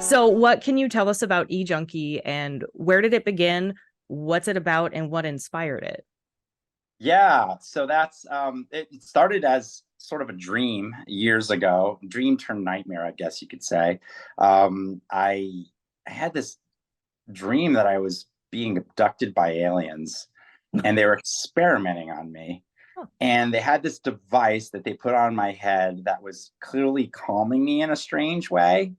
So, what can you tell us about eJunky and where did it begin? What's it about and what inspired it? Yeah, so that's it started as sort of a dream years ago. Dream turned nightmare, I guess you could say. I had this dream that I was being abducted by aliens and they were experimenting on me. Oh, And they had this device that they put on my head that was clearly calming me in a strange way.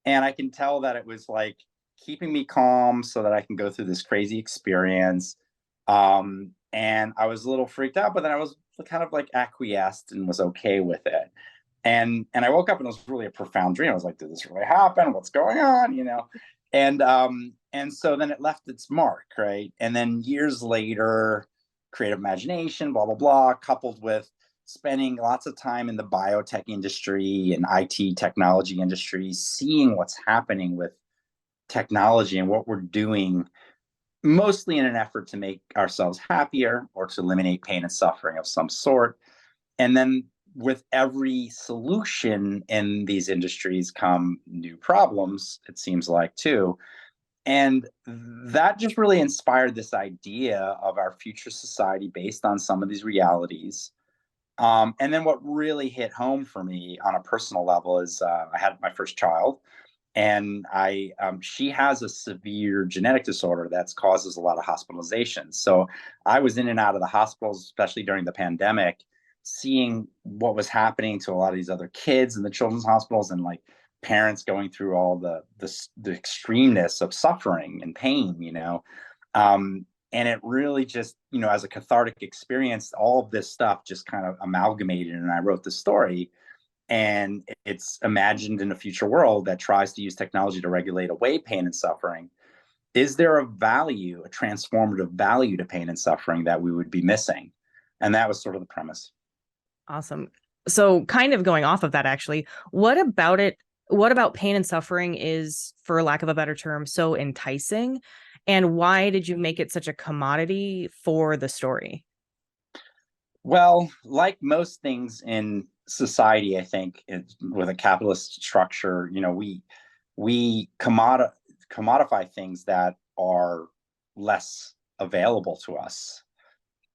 And I can tell that it was like keeping me calm so that I can go through this crazy experience. And I was a little freaked out, but then I was kind of like acquiesced and was okay with it. And I woke up and it was really a profound dream. I was like, did this really happen? What's going on? And so then it left its mark, right? And then years later, creative imagination, blah, blah, blah, coupled with spending lots of time in the biotech industry and IT technology industry, seeing what's happening with technology and what we're doing, mostly in an effort to make ourselves happier or to eliminate pain and suffering of some sort. And then with every solution in these industries come new problems, it seems like, too. And that just really inspired this idea of our future society based on some of these realities. And then what really hit home for me on a personal level is I had my first child, and I she has a severe genetic disorder that causes a lot of hospitalizations. So I was in and out of the hospitals, especially during the pandemic, seeing what was happening to a lot of these other kids in the children's hospitals, and like parents going through all the extremeness of suffering and pain, and it really just, as a cathartic experience, all of this stuff just kind of amalgamated, and I wrote the story. And it's imagined in a future world that tries to use technology to regulate away pain and suffering. Is there a value, a transformative value to pain and suffering that we would be missing? And that was sort of the premise. awesome. So, kind of going off of that, actually, what about it? What about pain and suffering is, for lack of a better term, so enticing? And why did you make it such a commodity for the story? Well, like most things in society, I think with a capitalist structure, we commodify things that are less available to us.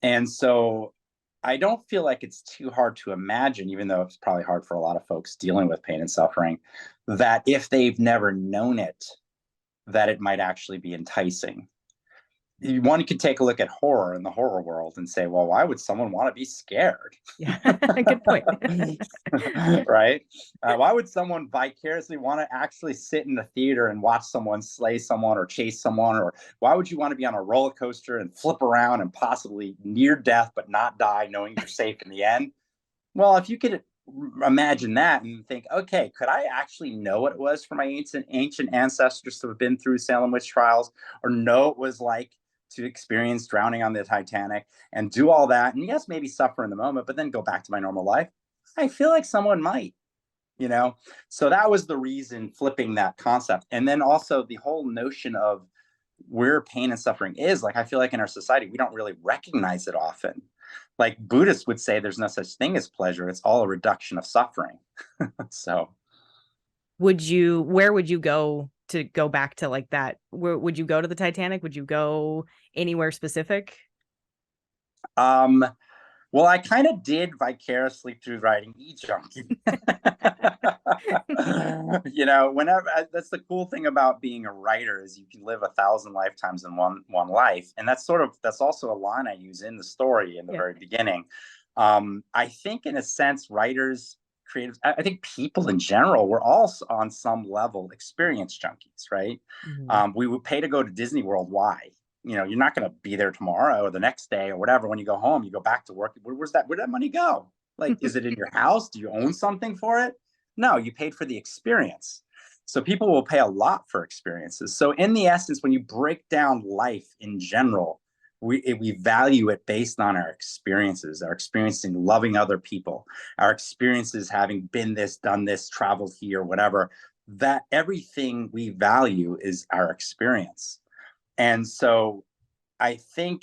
And so I don't feel like it's too hard to imagine, even though it's probably hard for a lot of folks dealing with pain and suffering, that if they've never known it, that it might actually be enticing. One could take a look at horror in the horror world and say, well, why would someone want to be scared? Yeah, good point. Right? Why would someone vicariously want to actually sit in the theater and watch someone slay someone or chase someone? Or why would you want to be on a roller coaster and flip around and possibly near death but not die, knowing you're safe in the end? Well, if you could imagine that and think, okay, could I actually know what it was for my ancient ancestors to have been through Salem witch trials, or know it was like to experience drowning on the Titanic and do all that, and yes, maybe suffer in the moment, but then go back to my normal life? I feel like someone might, you know. So that was the reason, flipping that concept. And then also the whole notion of where pain and suffering is, like, I feel like in our society we don't really recognize it often. Like Buddhists would say there's no such thing as pleasure, it's all a reduction of suffering. So Where would you go to go back to like that? Where would you go to the Titanic? Would you go anywhere specific? um well, I kind of did vicariously through writing eJunky. Whenever that's the cool thing about being a writer, is you can live 1,000 lifetimes in one life, and that's also a line I use in the story in the Yeah. very beginning. I think, in a sense, writers, creatives, I think people in general, we're all on some level experience junkies, right? Mhm. We would pay to go to Disney World. Why? You're not going to be there tomorrow or the next day or whatever. When you go home, you go back to work. Where'd that money go? Like, is it in your house? Do you own something for it? No, you paid for the experience. So people will pay a lot for experiences. So in the essence, when you break down life in general, we value it based on our experiences, our experiencing loving other people, our experiences having been this, done this, traveled here, whatever. That everything we value is our experience. And so I think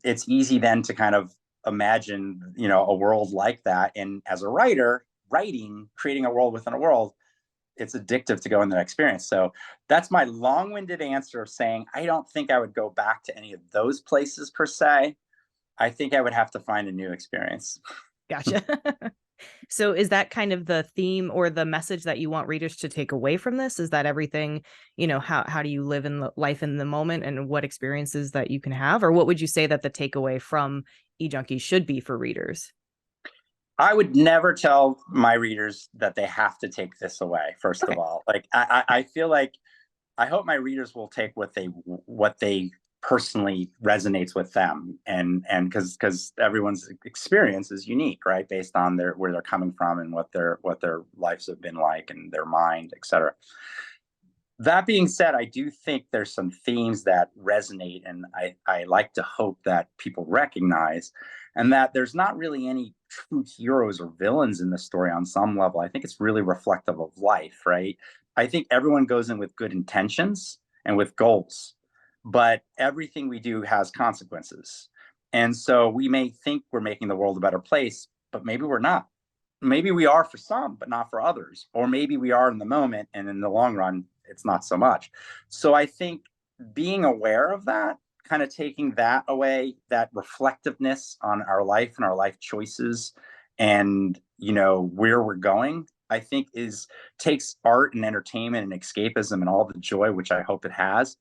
it's easy then to kind of imagine, a world like that. And as a writer, writing, creating a world within a world, it's addictive to go in that experience. So that's my long-winded answer of saying I don't think I would go back to any of those places per se. I think I would have to find a new experience. Gotcha. So is that kind of the theme or the message that you want readers to take away from this? Is that everything, how do you live in life in the moment and what experiences that you can have? Or what would you say that the takeaway from eJunky should be for readers? I would never tell my readers that they have to take this away. First of Okay. all, like I feel like I hope my readers will take what they personally resonates with them, and because everyone's experience is unique, right, based on where they're coming from and what their lives have been like and their mind, etc. That being said, I do think there's some themes that resonate, and I like to hope that people recognize, and that there's not really any true heroes or villains in the story on some level. I think it's really reflective of life, right? I think everyone goes in with good intentions and with goals, but everything we do has consequences. And so we may think we're making the world a better place, but maybe we're not. Maybe we are for some, but not for others. Or maybe we are in the moment, and in the long run, it's not so much. So I think being aware of that, kind of taking that away, that reflectiveness on our life and our life choices, and where we're going, I think takes art and entertainment and escapism and all the joy, which I hope it has,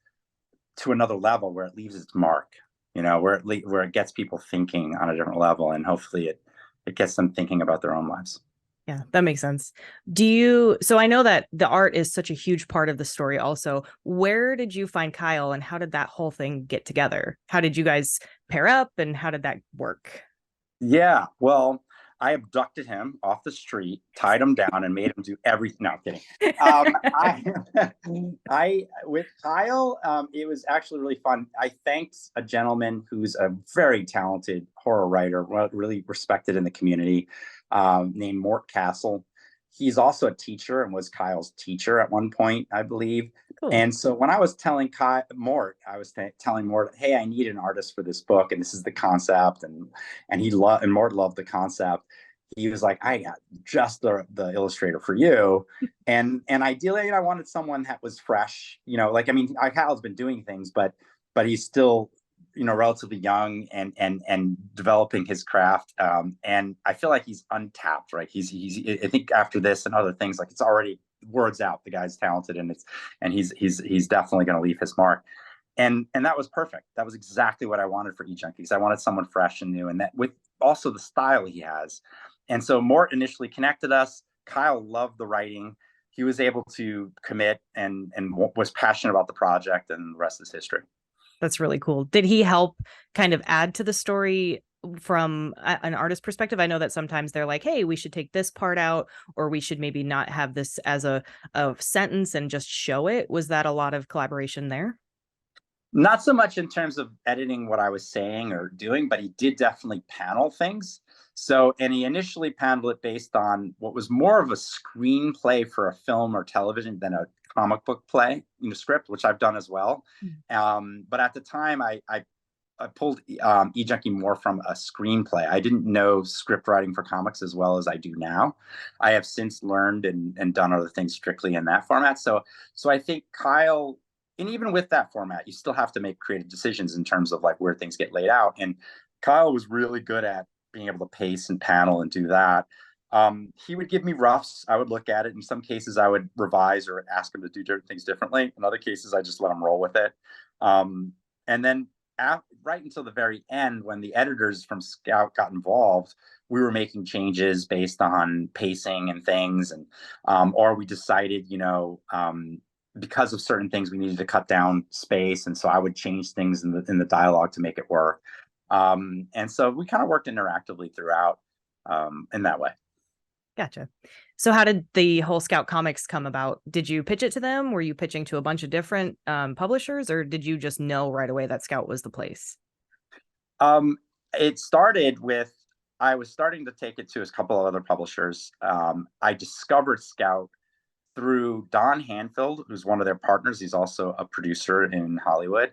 to another level where it leaves its mark. Where it gets people thinking on a different level, and hopefully it gets them thinking about their own lives. Yeah, that makes sense. So I know that the art is such a huge part of the story also. Where did you find Kyle, and how did that whole thing get together? How did you guys pair up, and how did that work? Yeah, well, I abducted him off the street, tied him down, and made him do everything. No, I'm kidding. I with Kyle, it was actually really fun. I thanked a gentleman who's a very talented horror writer, really respected in the community, named Mort Castle. He's also a teacher and was Kyle's teacher at one point, I believe. Cool. And so when I was telling Mort, I was telling Mort, "Hey, I need an artist for this book, and this is the concept." And Mort loved the concept. He was like, "I got just the illustrator for you," and ideally, I wanted someone that was fresh. Kyle's been doing things, but he's still relatively young and developing his craft. And I feel like he's untapped, right? I think after this and other things, like, it's already words out. The guy's talented, and he's definitely going to leave his mark. And that was perfect. That was exactly what I wanted for eJunky. I wanted someone fresh and new, and that with also the style he has. And so Mort initially connected us. Kyle loved the writing. He was able to commit and was passionate about the project, and the rest is history. That's really cool. Did he help kind of add to the story from an artist perspective? I know that sometimes they're like, hey, we should take this part out, or we should maybe not have this as a sentence and just show it. Was that a lot of collaboration there? Not so much in terms of editing what I was saying or doing, but he did definitely panel things. And he initially paneled it based on what was more of a screenplay for a film or television than a comic book play, script, which I've done as well. But at the time, I pulled eJunky more from a screenplay. I didn't know script writing for comics as well as I do now. I have since learned and done other things strictly in that format. So I think Kyle, and even with that format, you still have to make creative decisions in terms of like where things get laid out. And Kyle was really good at being able to pace and panel and do that. He would give me roughs. I would look at it. In some cases, I would revise or ask him to do different things differently. In other cases, I just let him roll with it. And then right until the very end, when the editors from Scout got involved, we were making changes based on pacing and things, and or we decided, because of certain things, we needed to cut down space, and so I would change things in the dialogue to make it work. And so we kind of worked interactively throughout in that way. Gotcha. So how did the whole Scout Comics come about? Did you pitch it to them? Were you pitching to a bunch of different publishers, or did you just know right away that Scout was the place? It started with, I was starting to take it to a couple of other publishers. I discovered Scout through Don Hanfield, who's one of their partners. He's also a producer in Hollywood.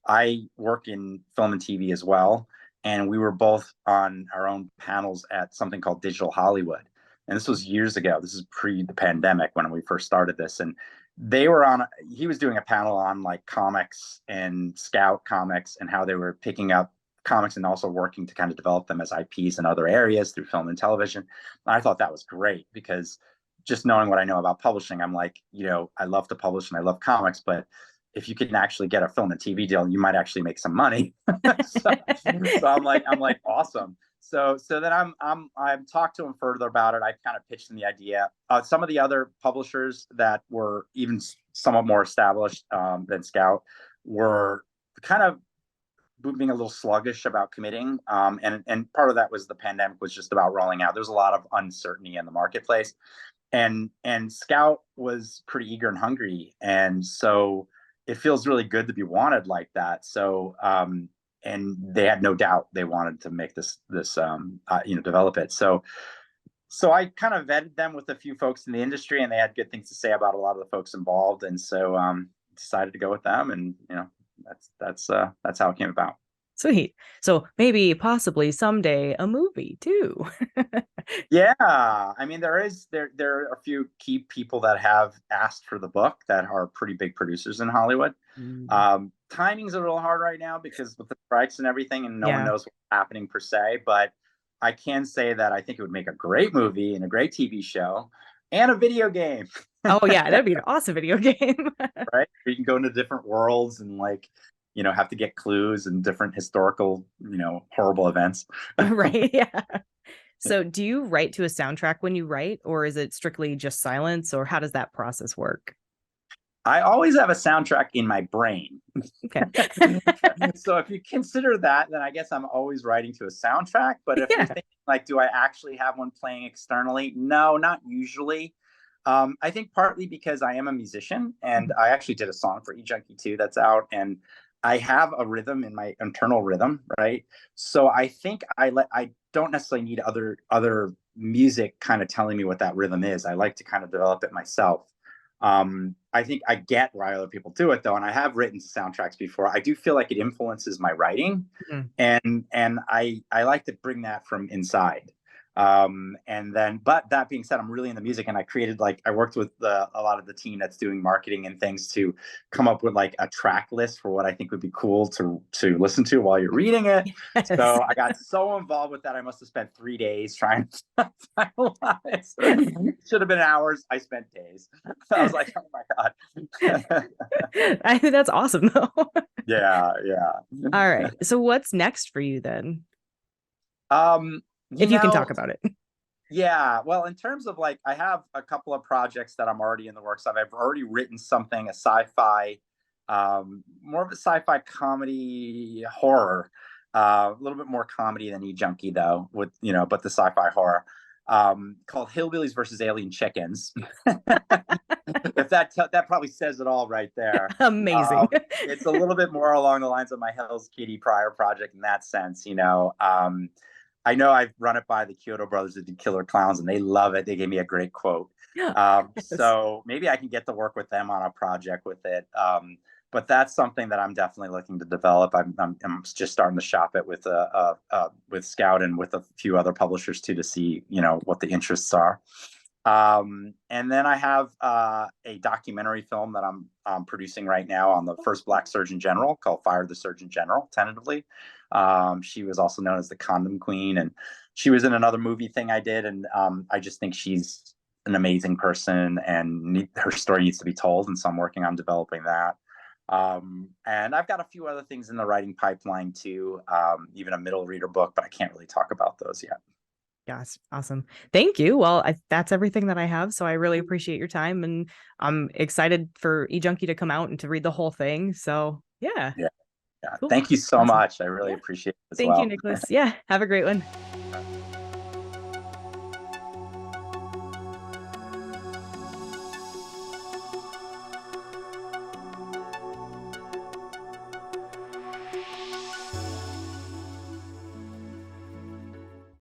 I work in film and TV as well, and we were both on our own panels at something called Digital Hollywood. and this was years ago. This is pre the pandemic when we first started this, and they were on. He was doing a panel on like comics and Scout comics and how they were picking up comics and also working to kind of develop them as IPs in other areas through film and television. And I thought that was great because just knowing what I know about publishing, I'm like, I love to publish and I love comics, but if you can actually get a film and TV deal, you might actually make some money. so, so I'm like, awesome. So then I've talked to him further about it. I kind of pitched him the idea. Some of the other publishers that were even somewhat more established than Scout were kind of being a little sluggish about committing. And part of that was the pandemic was just about rolling out. There's a lot of uncertainty in the marketplace. And Scout was pretty eager and hungry. And so it feels really good to be wanted like that. So and they had no doubt they wanted to make this develop it. So I kind of vetted them with a few folks in the industry, and they had good things to say about a lot of the folks involved. And so decided to go with them, and that's how it came about. Sweet. So maybe possibly someday a movie too. Yeah, I mean there are a few key people that have asked for the book that are pretty big producers in Hollywood. Timing's a little hard right now because with the strikes and everything, and no one knows what's happening per se. But I can say that I think it would make a great movie and a great TV show and a video game. Oh yeah, that'd be an awesome video game. Right? You can go into different worlds and have to get clues and different historical, horrible events. Right. Yeah. So do you write to a soundtrack when you write, or is it strictly just silence, or how does that process work? I always have a soundtrack in my brain. Okay. So if you consider that, then I guess I'm always writing to a soundtrack. But if you're thinking do I actually have one playing externally? No, not usually. I think partly because I am a musician, and I actually did a song for eJunky too that's out, and I have a rhythm in my internal rhythm, right? So I think I don't necessarily need other music kind of telling me what that rhythm is. I like to kind of develop it myself. I think I get why other people do it though, and I have written soundtracks before. I do feel like it influences my writing, and I like to bring that from inside. But that being said, I'm really into music, and I worked with a lot of the team that's doing marketing and things to come up with a track list for what I think would be cool to listen to while you're reading it. Yes. So I got so involved with that. I must have spent 3 days trying to finalize. Should have been hours. I spent days. I was like, oh my God. I think that's awesome though. Yeah. All right. So what's next for you then? If you can talk about it. Yeah. Well, in terms of I have a couple of projects that I'm already in the works of. I've already written something, a sci-fi, more of a sci-fi comedy horror, a little bit more comedy than eJunky though, with, but the sci-fi horror, called Hillbillies versus Alien Chickens. If that probably says it all right there. Amazing. It's a little bit more along the lines of my Hell's Kitty prior project in that sense, I know I've run it by the Kyoto brothers who did Killer Clowns, and they love it. They gave me a great quote. Yes. So maybe I can get to work with them on a project with it. But that's something that I'm definitely looking to develop. I'm just starting to shop it with Scout and with a few other publishers too, to see what the interests are. And then I have a documentary film that I'm producing right now on the first Black Surgeon General called Fire the Surgeon General, tentatively. She was also known as the Condom Queen, and she was in another movie thing I did. And I just think she's an amazing person, and her story needs to be told. And so I'm working on developing that. And I've got a few other things in the writing pipeline too, even a middle reader book, but I can't really talk about those yet. Yes. Awesome. Thank you. Well, that's everything that I have. So I really appreciate your time, and I'm excited for eJunky to come out and to read the whole thing. So yeah. Cool. Thank you so much. I really appreciate it as well. Thank you, Nicholas. Yeah. Have a great one.